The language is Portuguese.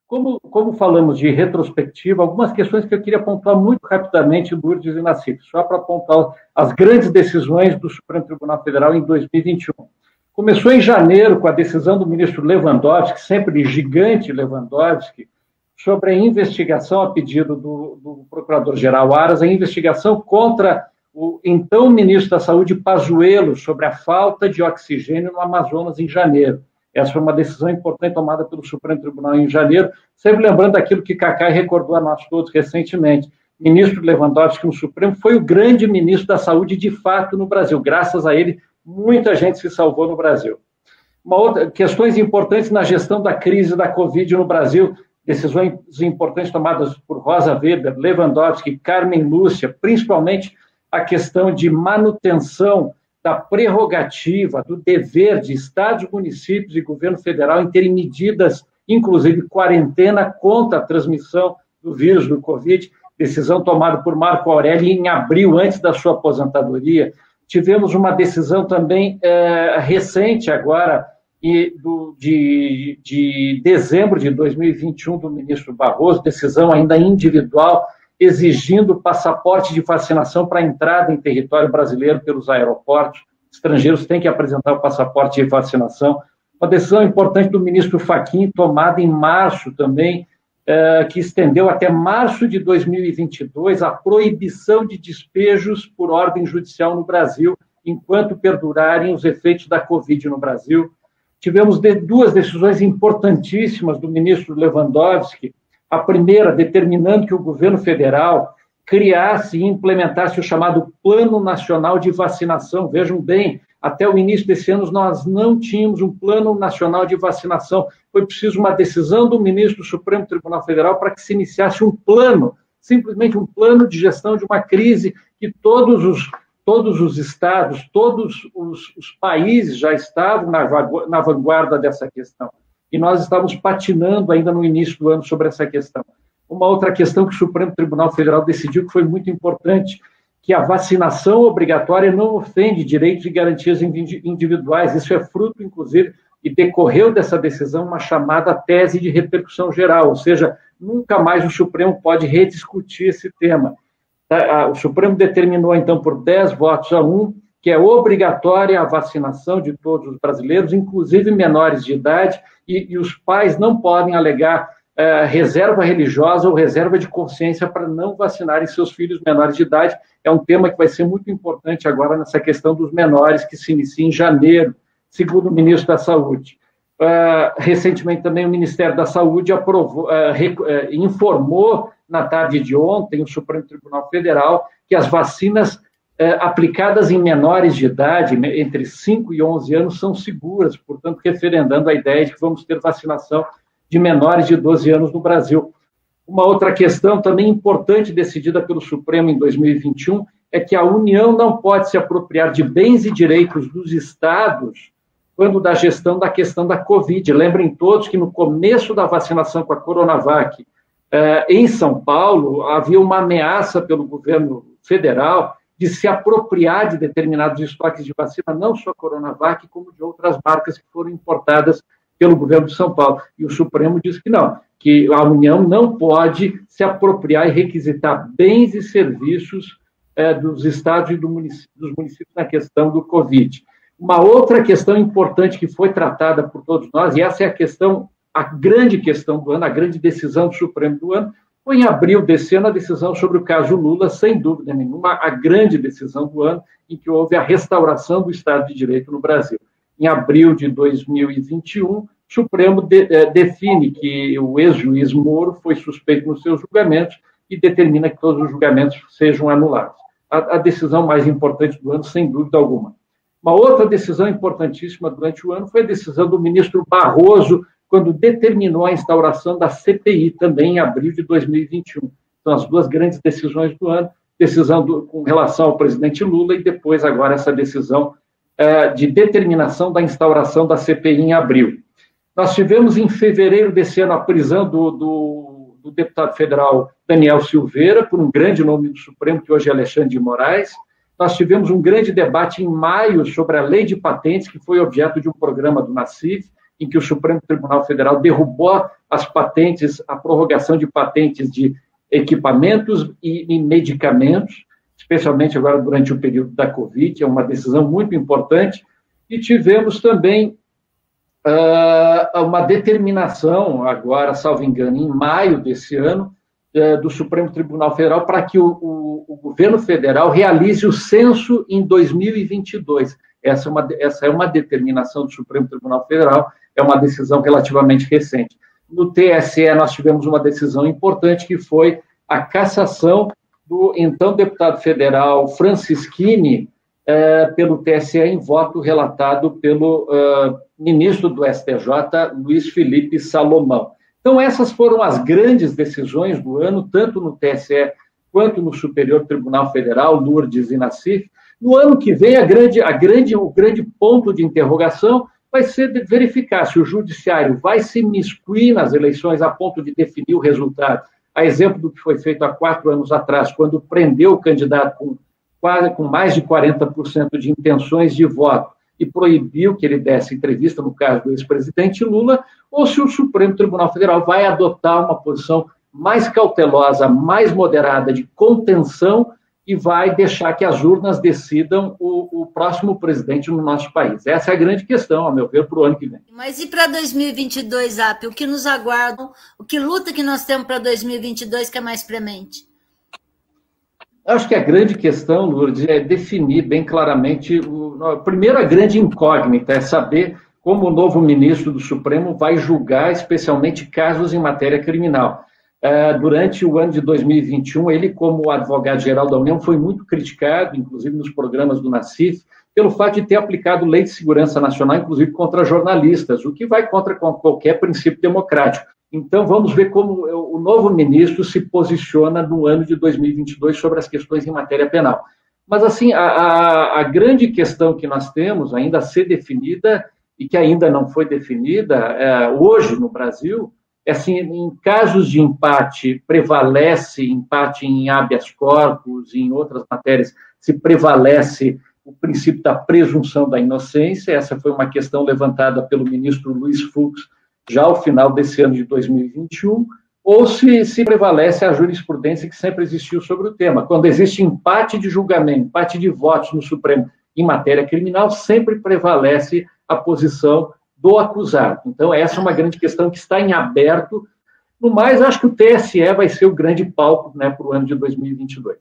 Como falamos de retrospectiva, algumas questões que eu queria apontar muito rapidamente, Lourdes e Nassif, só para apontar as grandes decisões do Supremo Tribunal Federal em 2021. Começou em janeiro com a decisão do ministro Lewandowski, sempre gigante Lewandowski, sobre a investigação, a pedido do procurador-geral Aras, a investigação contra o então ministro da Saúde, Pazuello, sobre a falta de oxigênio no Amazonas em janeiro. Essa foi uma decisão importante tomada pelo Supremo Tribunal em janeiro, sempre lembrando aquilo que Cacá recordou a nós todos recentemente. O ministro Lewandowski no Supremo foi o grande ministro da Saúde de fato no Brasil. Graças a ele, muita gente se salvou no Brasil. Questões importantes na gestão da crise da Covid no Brasil, decisões importantes tomadas por Rosa Weber, Lewandowski, Carmen Lúcia, principalmente a questão de manutenção da prerrogativa, do dever de estados, municípios e governo federal em terem medidas, inclusive quarentena, contra a transmissão do vírus do Covid, decisão tomada por Marco Aurélio em abril, antes da sua aposentadoria. Tivemos uma decisão também recente agora, de dezembro de 2021, do ministro Barroso, decisão ainda individual, exigindo passaporte de vacinação para entrada em território brasileiro pelos aeroportos. Estrangeiros têm que apresentar o passaporte de vacinação. Uma decisão importante do ministro Fachin, tomada em março também, que estendeu até março de 2022 a proibição de despejos por ordem judicial no Brasil, enquanto perdurarem os efeitos da Covid no Brasil. Tivemos duas decisões importantíssimas do ministro Lewandowski. A primeira, determinando que o governo federal criasse e implementasse o chamado Plano Nacional de Vacinação. Vejam bem, até o início desse ano nós não tínhamos um Plano Nacional de Vacinação. Foi preciso uma decisão do ministro do Supremo Tribunal Federal para que se iniciasse um plano, simplesmente um plano de gestão de uma crise que todos os estados, todos os países já estavam na vanguarda dessa questão. E nós estávamos patinando ainda no início do ano sobre essa questão. Uma outra questão que o Supremo Tribunal Federal decidiu, que foi muito importante, que a vacinação obrigatória não ofende direitos e garantias individuais. Isso é fruto, inclusive, e decorreu dessa decisão uma chamada tese de repercussão geral, ou seja, nunca mais o Supremo pode rediscutir esse tema. O Supremo determinou, então, por 10 votos a 1, que é obrigatória a vacinação de todos os brasileiros, inclusive menores de idade, e os pais não podem alegar reserva religiosa ou reserva de consciência para não vacinarem seus filhos menores de idade. É um tema que vai ser muito importante agora nessa questão dos menores, que se inicia em janeiro, segundo o ministro da Saúde. Recentemente também o Ministério da Saúde informou na tarde de ontem, o Supremo Tribunal Federal, que as vacinas aplicadas em menores de idade, entre 5 e 11 anos, são seguras, portanto, referendando a ideia de que vamos ter vacinação de menores de 12 anos no Brasil. Uma outra questão também importante decidida pelo Supremo em 2021 é que a União não pode se apropriar de bens e direitos dos estados quando da gestão da questão da Covid. Lembrem todos que no começo da vacinação com a Coronavac, em São Paulo, havia uma ameaça pelo governo federal de se apropriar de determinados estoques de vacina, não só Coronavac, como de outras marcas que foram importadas pelo governo de São Paulo. E o Supremo disse que não, que a União não pode se apropriar e requisitar bens e serviços dos estados e dos municípios na questão do Covid. Uma outra questão importante que foi tratada por todos nós, e essa é a grande questão do ano, a grande decisão do Supremo do ano, foi em abril desse ano a decisão sobre o caso Lula, sem dúvida nenhuma, a grande decisão do ano, em que houve a restauração do Estado de Direito no Brasil. Em abril de 2021, o Supremo define que o ex-juiz Moro foi suspeito nos seus julgamentos e determina que todos os julgamentos sejam anulados. A decisão mais importante do ano, sem dúvida alguma. Uma outra decisão importantíssima durante o ano foi a decisão do ministro Barroso, quando determinou a instauração da CPI, também em abril de 2021. São as duas grandes decisões do ano, decisão com relação ao presidente Lula e depois agora essa decisão de determinação da instauração da CPI em abril. Nós tivemos em fevereiro desse ano a prisão do deputado federal Daniel Silveira, por um grande nome do Supremo, que hoje é Alexandre de Moraes. Nós tivemos um grande debate em maio sobre a lei de patentes, que foi objeto de um programa do Nassif, em que o Supremo Tribunal Federal derrubou as patentes, a prorrogação de patentes de equipamentos e medicamentos, especialmente agora durante o período da Covid, é uma decisão muito importante, e tivemos também uma determinação, agora, salvo engano, em maio desse ano, do Supremo Tribunal Federal para que o governo federal realize o censo em 2022. Essa é uma determinação do Supremo Tribunal Federal, é uma decisão relativamente recente. No TSE, nós tivemos uma decisão importante, que foi a cassação do então deputado federal Francisquini pelo TSE, em voto relatado pelo ministro do STJ, Luiz Felipe Salomão. Então, essas foram as grandes decisões do ano, tanto no TSE quanto no Superior Tribunal Federal, Lourdes e Nassif. No ano que vem, o grande ponto de interrogação vai ser de verificar se o Judiciário vai se imiscuir nas eleições a ponto de definir o resultado. A exemplo do que foi feito há 4 anos atrás, quando prendeu o candidato com mais de 40% de intenções de voto e proibiu que ele desse entrevista, no caso do ex-presidente Lula, ou se o Supremo Tribunal Federal vai adotar uma posição mais cautelosa, mais moderada de contenção e vai deixar que as urnas decidam o próximo presidente no nosso país. Essa é a grande questão, ao meu ver, para o ano que vem. Mas e para 2022, Apio? O que nos aguarda? Que luta que nós temos para 2022 que é mais premente? Acho que a grande questão, Lourdes, é definir bem claramente, primeiro a grande incógnita, é saber como o novo ministro do Supremo vai julgar, especialmente casos em matéria criminal. Durante o ano de 2021, ele, como advogado-geral da União, foi muito criticado, inclusive nos programas do Nassif, pelo fato de ter aplicado lei de segurança nacional, inclusive contra jornalistas, o que vai contra qualquer princípio democrático. Então, vamos ver como o novo ministro se posiciona no ano de 2022 sobre as questões em matéria penal. Mas, assim, a grande questão que nós temos ainda a ser definida, e que ainda não foi definida hoje no Brasil, é assim, em casos de empate, prevalece empate em habeas corpus, em outras matérias, se prevalece o princípio da presunção da inocência. Essa foi uma questão levantada pelo ministro Luiz Fux já ao final desse ano de 2021, ou se prevalece a jurisprudência que sempre existiu sobre o tema. Quando existe empate de julgamento, empate de votos no Supremo em matéria criminal, sempre prevalece a posição do acusado. Então, essa é uma grande questão que está em aberto. No mais, acho que o TSE vai ser o grande palco, né, para o ano de 2022.